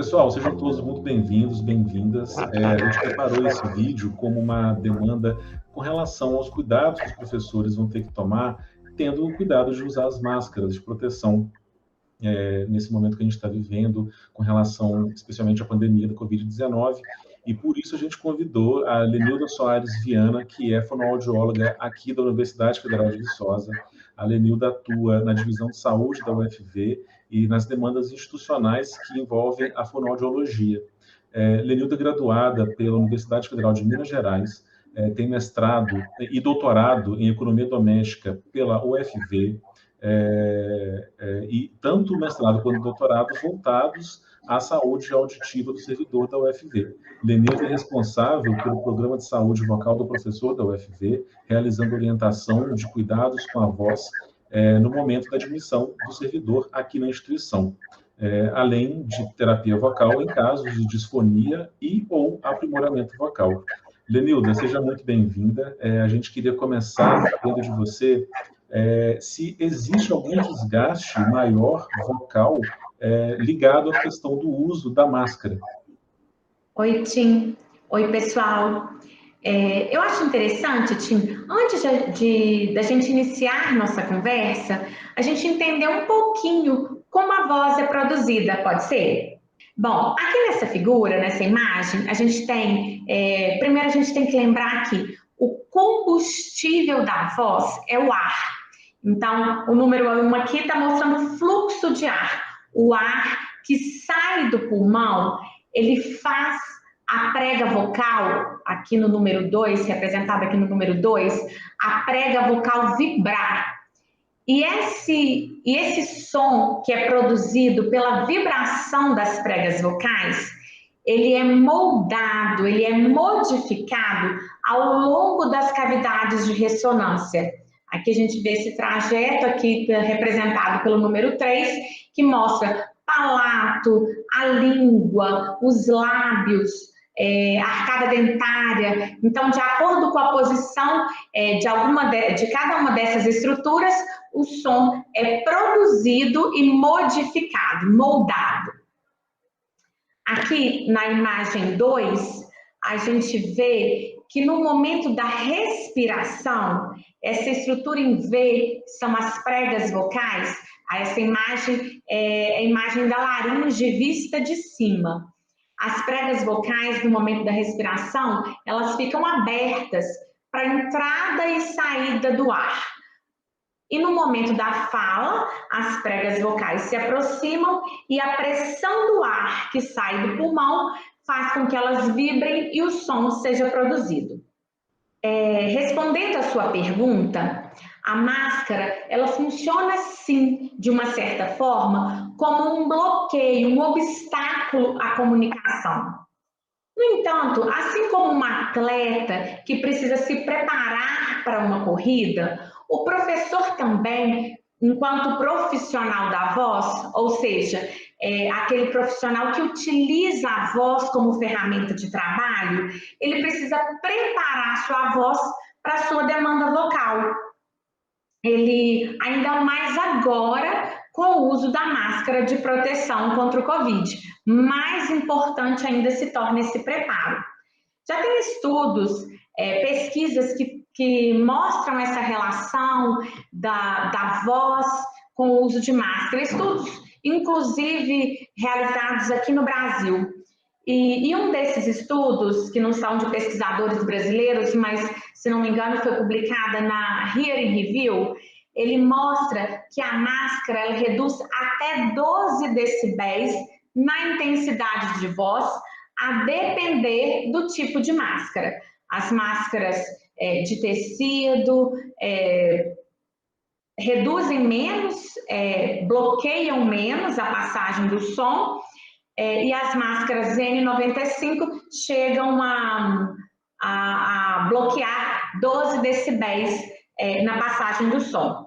Pessoal, sejam todos muito bem-vindos, bem-vindas. A gente preparou esse vídeo como uma demanda com relação aos cuidados que os professores vão ter que tomar, tendo o cuidado de usar as máscaras de proteção nesse momento que a gente está vivendo, com relação especialmente à pandemia da Covid-19. E por isso a gente convidou a Lenilda Soares Viana, que é fonoaudióloga aqui da Universidade Federal de Viçosa. A Lenilda atua na divisão de saúde da UFV e nas demandas institucionais que envolvem a fonoaudiologia. Lenilda é graduada pela Universidade Federal de Minas Gerais, tem mestrado e doutorado em economia doméstica pela UFV, e tanto o mestrado quanto o doutorado voltados à saúde auditiva do servidor da UFV. Lenilda é responsável pelo programa de saúde vocal do professor da UFV, realizando orientação de cuidados com a voz no momento da admissão do servidor aqui na instituição, além de terapia vocal em casos de disfonia e ou aprimoramento vocal. Lenilda, seja muito bem-vinda. A gente queria começar sabendo de você se existe algum desgaste maior vocal ligado à questão do uso da máscara. Oi, Tim. Oi, pessoal. Eu acho interessante, Tim, antes da gente iniciar nossa conversa, a gente entender um pouquinho como a voz é produzida, pode ser? Bom, aqui nessa figura, nessa imagem, a gente tem, primeiro a gente tem que lembrar que o combustível da voz é o ar. Então, o número 1 aqui está mostrando o fluxo de ar. O ar que sai do pulmão, ele faz a prega vocal, aqui no número 2, representada aqui no número 2, a prega vocal vibrar. E esse som que é produzido pela vibração das pregas vocais, ele é moldado, ele é modificado ao longo das cavidades de ressonância. Aqui a gente vê esse trajeto aqui representado pelo número 3, que mostra palato, a língua, os lábios, a arcada dentária. Então, de acordo com a posição de cada uma dessas estruturas, o som é produzido e modificado, moldado. Aqui na imagem 2, a gente vê que no momento da respiração, essa estrutura em V são as pregas vocais. Essa imagem é a imagem da laringe vista de cima. As pregas vocais, no momento da respiração, elas ficam abertas para entrada e saída do ar. E no momento da fala, as pregas vocais se aproximam e a pressão do ar que sai do pulmão faz com que elas vibrem e o som seja produzido. Respondendo à sua pergunta, a máscara, ela funciona sim, de uma certa forma, como um bloqueio, um obstáculo à comunicação. No entanto, assim como um atleta que precisa se preparar para uma corrida, o professor também, enquanto profissional da voz, ou seja, aquele profissional que utiliza a voz como ferramenta de trabalho, ele precisa preparar sua voz para a sua demanda vocal. Ele, ainda mais agora, com o uso da máscara de proteção contra o Covid. Mais importante ainda se torna esse preparo. Já tem estudos, pesquisas que mostram essa relação da voz com o uso de máscara. Estudos, inclusive, realizados aqui no Brasil. E um desses estudos, que não são de pesquisadores brasileiros, mas, se não me engano, foi publicada na Hearing Review, ele mostra que a máscara ela reduz até 12 decibéis na intensidade de voz, a depender do tipo de máscara. As máscaras de tecido reduzem menos, bloqueiam menos a passagem do som, e as máscaras N95 chegam a bloquear 12 decibéis na passagem do som.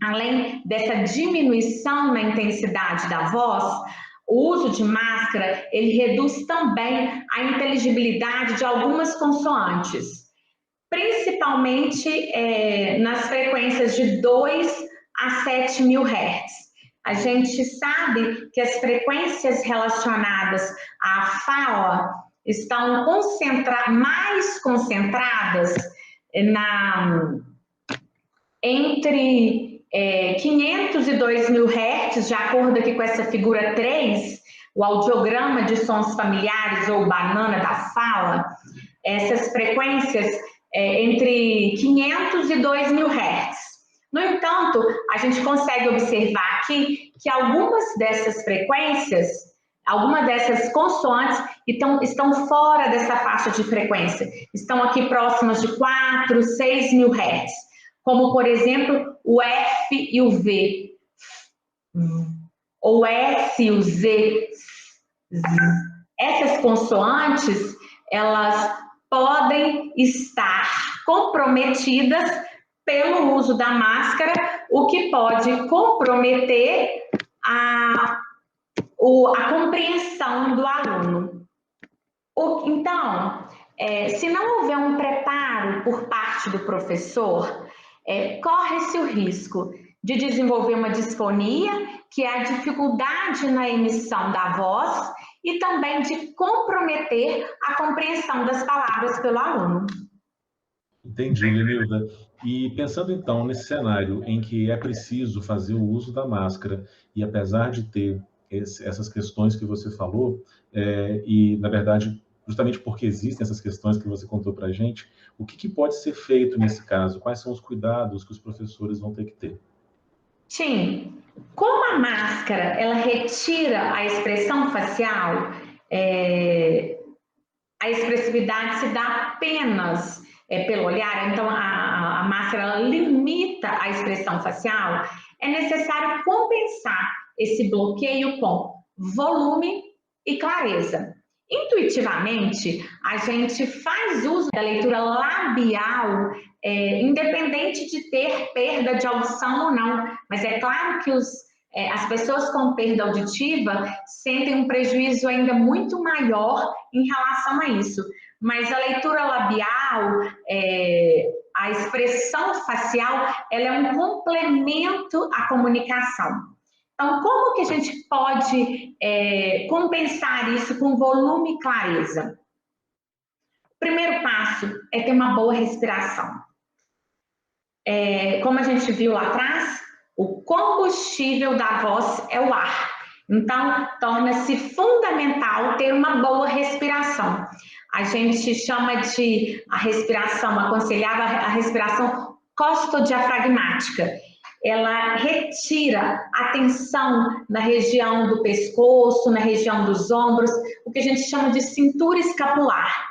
Além dessa diminuição na intensidade da voz, o uso de máscara, ele reduz também a inteligibilidade de algumas consoantes, principalmente nas frequências de 2 a 7 mil Hz. a gente sabe que as frequências relacionadas à fala estão mais concentradas entre 500 e 2.000 Hz, de acordo aqui com essa figura 3, o audiograma de sons familiares ou banana da fala, essas frequências entre 500 e 2.000 Hz. No entanto, a gente consegue observar aqui que algumas dessas frequências, algumas dessas consoantes estão fora dessa faixa de frequência, estão aqui próximas de 4, 6.000 Hz, como, por exemplo, o F e o V, ou S e o Z. Essas consoantes, elas podem estar comprometidas pelo uso da máscara, o que pode comprometer a compreensão do aluno. Então, se não houver um preparo por parte do professor, corre-se o risco de desenvolver uma disfonia, que é a dificuldade na emissão da voz, e também de comprometer a compreensão das palavras pelo aluno. Entendi, Lenilda. E pensando então nesse cenário em que é preciso fazer o uso da máscara, e apesar de ter essas questões que você falou, e na verdade, justamente porque existem essas questões que você contou para a gente, o que pode ser feito nesse caso? Quais são os cuidados que os professores vão ter que ter? Tim, como a máscara ela retira a expressão facial, a expressividade se dá apenas pelo olhar, então a máscara ela limita a expressão facial, é necessário compensar esse bloqueio com volume e clareza. Intuitivamente, a gente faz uso da leitura labial, independente de ter perda de audição ou não, mas é claro que as pessoas com perda auditiva sentem um prejuízo ainda muito maior em relação a isso. Mas a leitura labial, a expressão facial, ela é um complemento à comunicação. Então, como que a gente pode compensar isso com volume e clareza? O primeiro passo é ter uma boa respiração. Como a gente viu lá atrás, o combustível da voz é o ar. Então, torna-se fundamental ter uma boa respiração. A gente chama de a respiração aconselhada, a respiração costodiafragmática. Ela retira a tensão na região do pescoço, na região dos ombros, o que a gente chama de cintura escapular,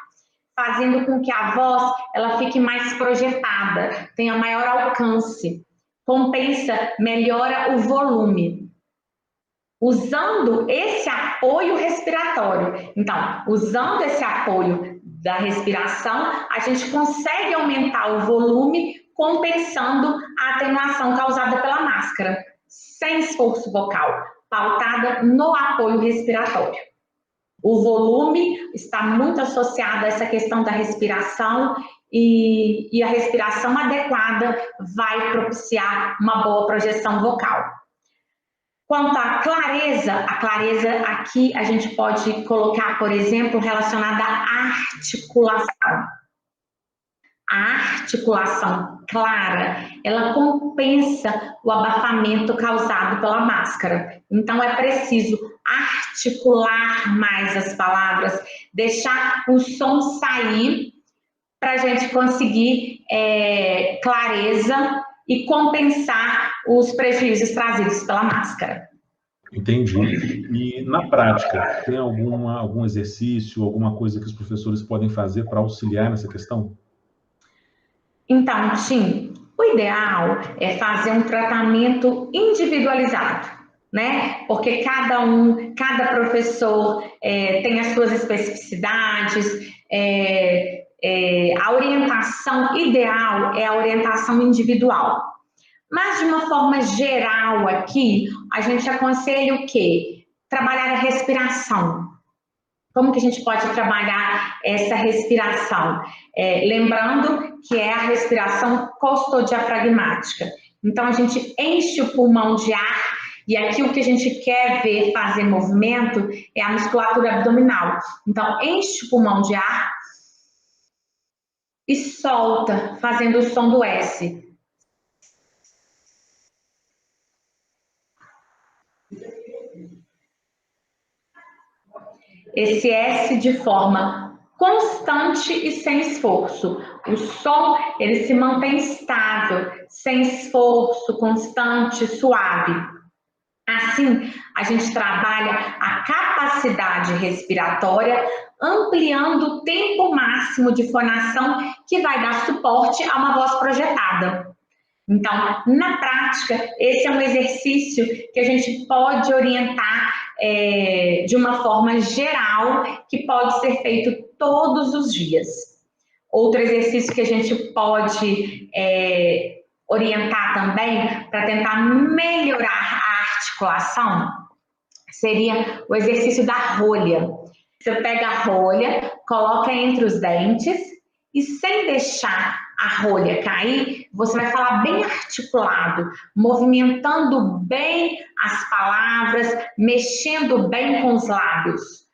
fazendo com que a voz ela fique mais projetada, tenha maior alcance, compensa, melhora o volume. Usando esse apoio respiratório. Então, usando esse apoio da respiração, a gente consegue aumentar o volume, compensando a atenuação causada pela máscara, sem esforço vocal, pautada no apoio respiratório. O volume está muito associado a essa questão da respiração e a respiração adequada vai propiciar uma boa projeção vocal. Quanto à clareza, a clareza aqui a gente pode colocar, por exemplo, relacionada à articulação. A articulação clara, ela compensa o abafamento causado pela máscara. Então, é preciso articular mais as palavras, deixar o som sair para a gente conseguir clareza e compensar os prejuízos trazidos pela máscara. Entendi. E na prática, tem algum exercício, alguma coisa que os professores podem fazer para auxiliar nessa questão? Então, Tim, o ideal é fazer um tratamento individualizado, né? Porque cada professor tem as suas especificidades, a orientação ideal é a orientação individual. Mas, de uma forma geral aqui, a gente aconselha o quê? Trabalhar a respiração. Como que a gente pode trabalhar essa respiração? Lembrando que é a respiração costodiafragmática. Então, a gente enche o pulmão de ar E aqui o que a gente quer ver fazer movimento é a musculatura abdominal. Então, enche o pulmão de ar e solta, fazendo o som do S. Esse S de forma constante e sem esforço. O som, ele se mantém estável, sem esforço, constante, suave. Assim, a gente trabalha a capacidade respiratória, ampliando o tempo máximo de fonação que vai dar suporte a uma voz projetada. Então, na prática, esse é um exercício que a gente pode orientar de uma forma geral, que pode ser feito todos os dias. Outro exercício que a gente pode orientar também para tentar melhorar a articulação seria o exercício da rolha. Você pega a rolha, coloca entre os dentes e sem deixar a rolha cair, você vai falar bem articulado, movimentando bem as palavras, mexendo bem com os lábios,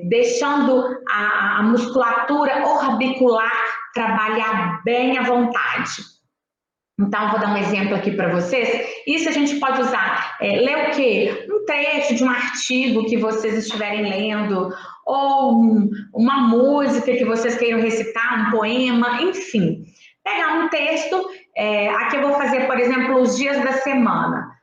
deixando a musculatura orbicular trabalhar bem à vontade. Então, vou dar um exemplo aqui para vocês. Isso a gente pode usar, ler o quê? Um trecho de um artigo que vocês estiverem lendo, ou uma música que vocês queiram recitar, um poema, enfim. Pegar um texto, aqui eu vou fazer, por exemplo, os dias da semana.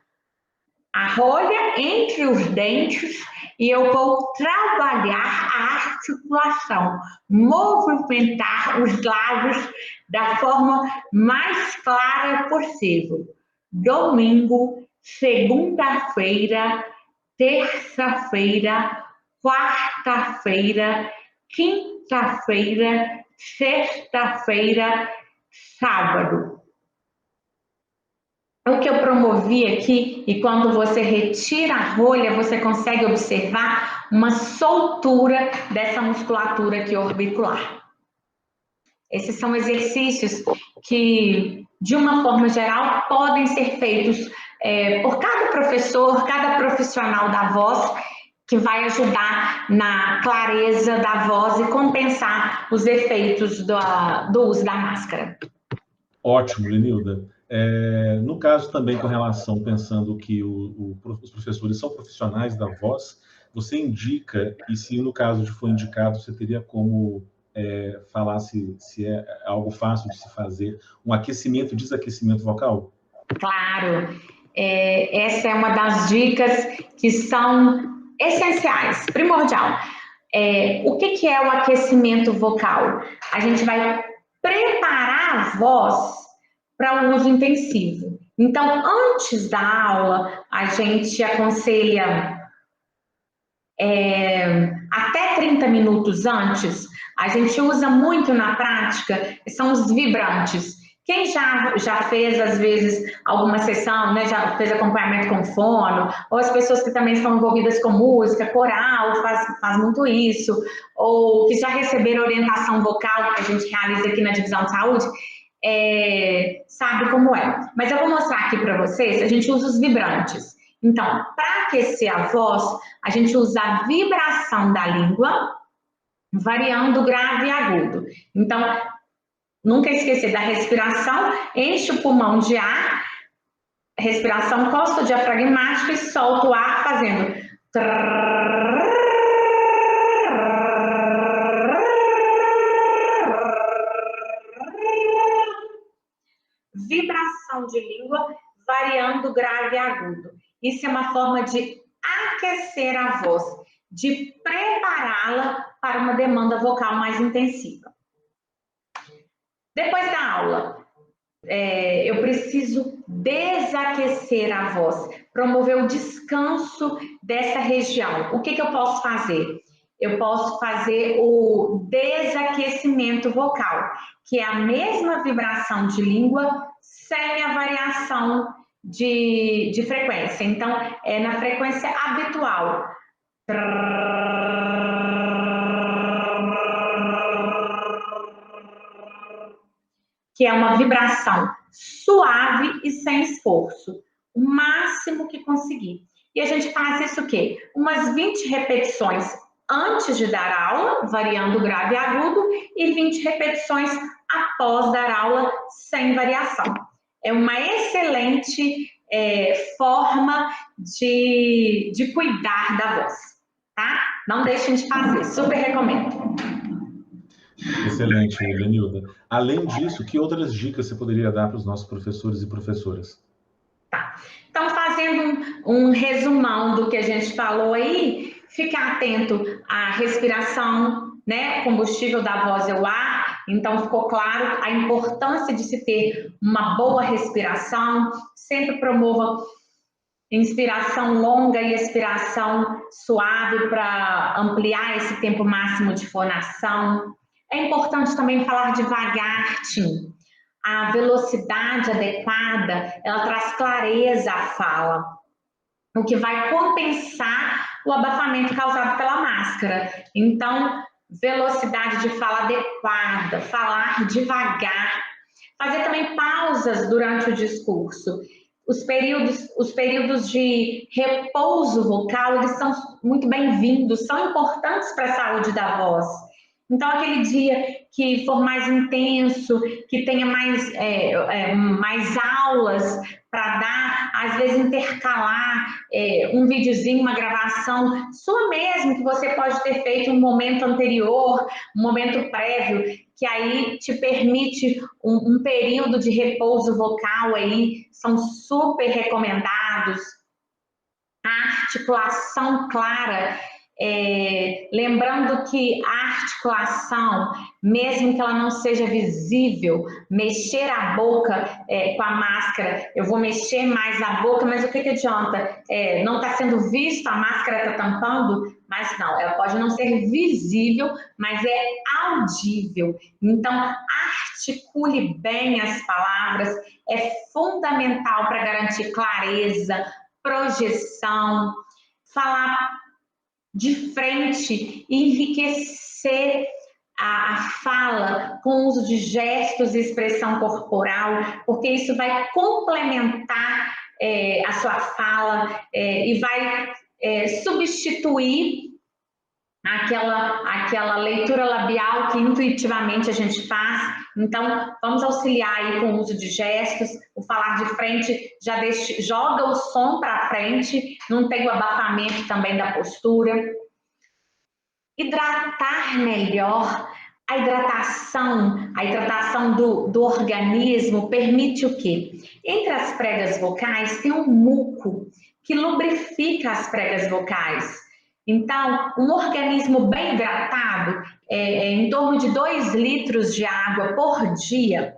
A rolha entre os dentes e eu vou trabalhar a articulação, movimentar os lábios da forma mais clara possível. Domingo, segunda-feira, terça-feira, quarta-feira, quinta-feira, sexta-feira, sábado. O que eu promovi aqui, e quando você retira a rolha, você consegue observar uma soltura dessa musculatura aqui orbicular. Esses são exercícios que, de uma forma geral, podem ser feitos por cada professor, cada profissional da voz, que vai ajudar na clareza da voz e compensar os efeitos do uso da máscara. Ótimo, Lenilda. No caso também com relação, pensando que os professores são profissionais da voz, você indica, e se no caso de for indicado, você teria como falar se é algo fácil de se fazer, um aquecimento, desaquecimento vocal? Claro, essa é uma das dicas que são essenciais, primordial. O que é o aquecimento vocal? A gente vai preparar a voz para o uso intensivo. Então, antes da aula, a gente aconselha até 30 minutos antes, a gente usa muito na prática, são os vibrantes. Quem já fez, às vezes, alguma sessão, né, já fez acompanhamento com fono, ou as pessoas que também estão envolvidas com música, coral, faz muito isso, ou que já receberam orientação vocal, que a gente realiza aqui na Divisão de Saúde, sabe como é. Mas eu vou mostrar aqui para vocês, a gente usa os vibrantes. Então, para aquecer a voz, a gente usa a vibração da língua, variando grave e agudo. Então, nunca esquecer da respiração, enche o pulmão de ar, respiração costa diafragmática e solta o ar fazendo... Vibração de língua, variando grave e agudo. Isso é uma forma de aquecer a voz, de prepará-la para uma demanda vocal mais intensiva. Depois da aula, eu preciso desaquecer a voz, promover o descanso dessa região. O que eu posso fazer? Eu posso fazer o desaquecimento vocal, que é a mesma vibração de língua sem a variação de frequência. Então, é na frequência habitual. Que é uma vibração suave e sem esforço. O máximo que conseguir. E a gente faz isso o quê? Umas 20 repetições antes de dar aula, variando grave e agudo, e 20 repetições após dar aula, sem variação. É uma excelente forma de cuidar da voz, tá? Não deixem de fazer, super recomendo. Excelente, Lenilda. Além disso, que outras dicas você poderia dar para os nossos professores e professoras? Tá. Então, fazendo um resumão do que a gente falou aí, ficar atento à respiração, né? O combustível da voz é o ar, então ficou claro a importância de se ter uma boa respiração, sempre promova inspiração longa e expiração suave para ampliar esse tempo máximo de fonação. É importante também falar devagar, Tim. A velocidade adequada, ela traz clareza à fala, o que vai compensar o abafamento causado pela máscara. Então, velocidade de fala adequada, falar devagar, fazer também pausas durante o discurso. Os períodos de repouso vocal, eles são muito bem-vindos, são importantes para a saúde da voz. Então, aquele dia que for mais intenso, que tenha mais aulas para dar, às vezes intercalar um videozinho, uma gravação sua mesmo, que você pode ter feito um momento anterior, um momento prévio, que aí te permite um período de repouso vocal aí, são super recomendados. A articulação clara, lembrando que a articulação, mesmo que ela não seja visível, mexer a boca com a máscara, eu vou mexer mais a boca, mas o que adianta? Não está sendo visto, a máscara está tampando, mas não, ela pode não ser visível, mas é audível. Então, articule bem as palavras, é fundamental para garantir clareza, projeção, falar de frente e enriquecer a fala com o uso de gestos e expressão corporal, porque isso vai complementar a sua fala e vai substituir aquela leitura labial que intuitivamente a gente faz. Então, vamos auxiliar aí com o uso de gestos, o falar de frente, joga o som para frente, não tem o abafamento também da postura. Hidratar melhor. A hidratação do organismo permite o quê? Entre as pregas vocais tem um muco que lubrifica as pregas vocais. Então, um organismo bem hidratado, em torno de 2 litros de água por dia,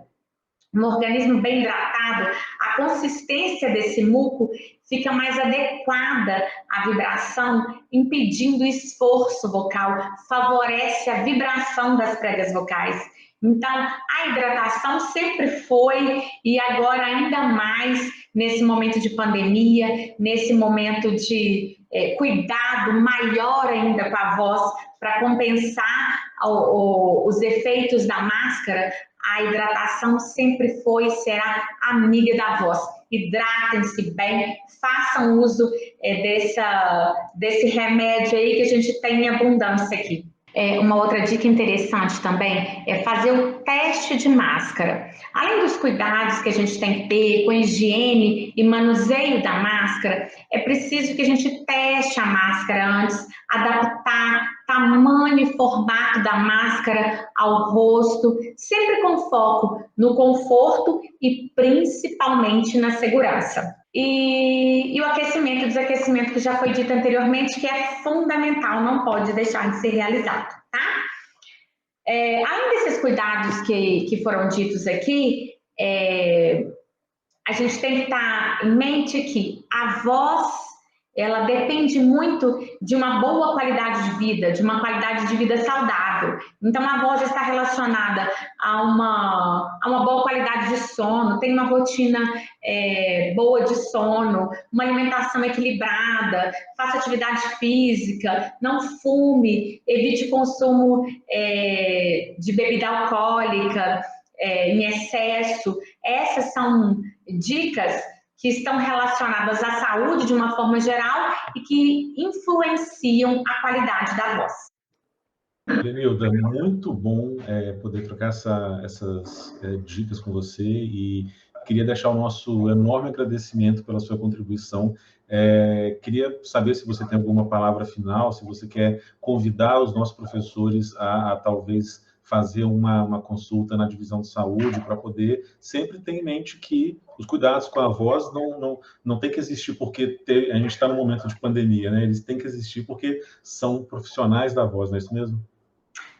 um organismo bem hidratado, a consistência desse muco fica mais adequada à vibração, impedindo o esforço vocal, favorece a vibração das pregas vocais. Então, a hidratação sempre foi e agora ainda mais nesse momento de pandemia, nesse momento de cuidado maior ainda com a voz para compensar os efeitos da máscara. A hidratação sempre foi e será amiga da voz. Hidratem-se bem, façam uso desse remédio aí que a gente tem em abundância aqui. Uma outra dica interessante também é fazer o teste de máscara. Além dos cuidados que a gente tem que ter com higiene e manuseio da máscara, é preciso que a gente teste a máscara antes, adaptar tamanho e formato da máscara ao rosto, sempre com foco no conforto e principalmente na segurança. E o aquecimento e desaquecimento, que já foi dito anteriormente, que é fundamental, não pode deixar de ser realizado, tá? Além desses cuidados que foram ditos aqui, a gente tem que estar em mente que a voz, ela depende muito de uma boa qualidade de vida, de uma qualidade de vida saudável. Então, a voz está relacionada a uma boa qualidade de sono, tem uma rotina boa de sono, uma alimentação equilibrada, faça atividade física, não fume, evite o consumo de bebida alcoólica em excesso. Essas são dicas que estão relacionadas à saúde de uma forma geral e que influenciam a qualidade da voz. Lenilda, muito bom poder trocar essas dicas com você e queria deixar o nosso enorme agradecimento pela sua contribuição. Queria saber se você tem alguma palavra final, se você quer convidar os nossos professores a talvez fazer uma consulta na divisão de saúde para poder sempre ter em mente que os cuidados com a voz não tem que existir porque a gente está num momento de pandemia, né? Eles têm que existir porque são profissionais da voz, não é isso mesmo?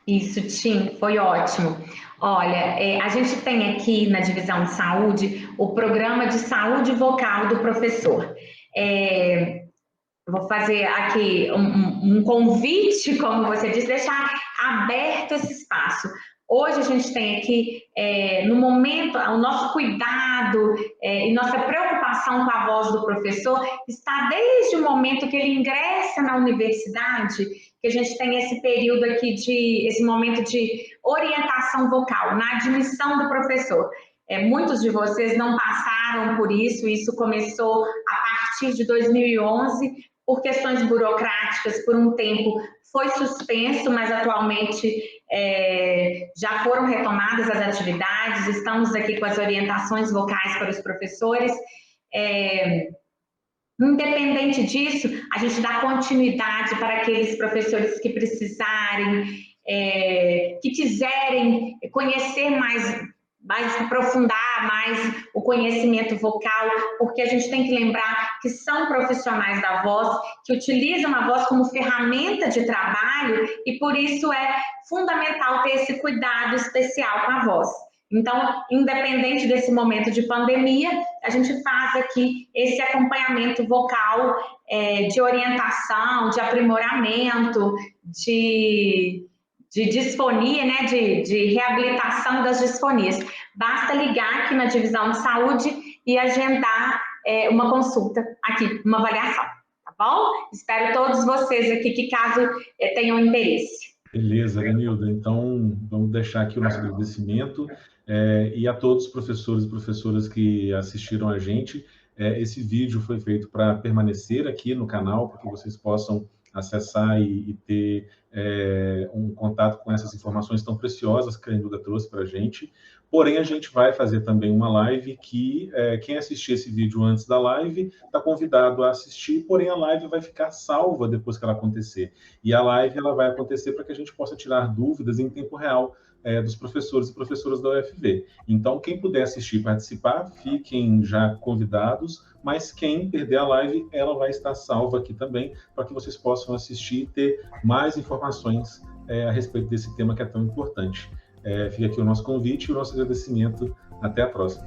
Isso, Tim, foi ótimo. Olha, a gente tem aqui na divisão de saúde o programa de saúde vocal do professor. Eu vou fazer aqui um convite, como você disse, deixar aberto esse espaço. Hoje a gente tem aqui, no momento, o nosso cuidado e nossa preocupação com a voz do professor está desde o momento que ele ingressa na universidade, que a gente tem esse período aqui, esse momento de orientação vocal, na admissão do professor. Muitos de vocês não passaram por isso, isso começou a partir de 2011, por questões burocráticas, por um tempo foi suspenso, mas atualmente já foram retomadas as atividades, estamos aqui com as orientações vocais para os professores. Independente disso, a gente dá continuidade para aqueles professores que precisarem, que quiserem conhecer mais aprofundar mais o conhecimento vocal, porque a gente tem que lembrar que são profissionais da voz, que utilizam a voz como ferramenta de trabalho e por isso é fundamental ter esse cuidado especial com a voz. Então, independente desse momento de pandemia, a gente faz aqui esse acompanhamento vocal de orientação, de aprimoramento, de disfonia, né, de reabilitação das disfonias. Basta ligar aqui na divisão de saúde e agendar uma consulta aqui, uma avaliação, tá bom? Espero todos vocês aqui que caso tenham interesse. Beleza, Lenilda. Então, vamos deixar aqui o nosso agradecimento e a todos os professores e professoras que assistiram a gente. Esse vídeo foi feito para permanecer aqui no canal, para que vocês possam acessar e ter um contato com essas informações tão preciosas que a Lenilda trouxe para a gente. Porém, a gente vai fazer também uma live que quem assistir esse vídeo antes da live está convidado a assistir, porém a live vai ficar salva depois que ela acontecer. E a live ela vai acontecer para que a gente possa tirar dúvidas em tempo real dos professores e professoras da UFV. Então, quem puder assistir e participar, fiquem já convidados, mas quem perder a live, ela vai estar salva aqui também, para que vocês possam assistir e ter mais informações a respeito desse tema que é tão importante. Fica aqui o nosso convite e o nosso agradecimento. Até a próxima.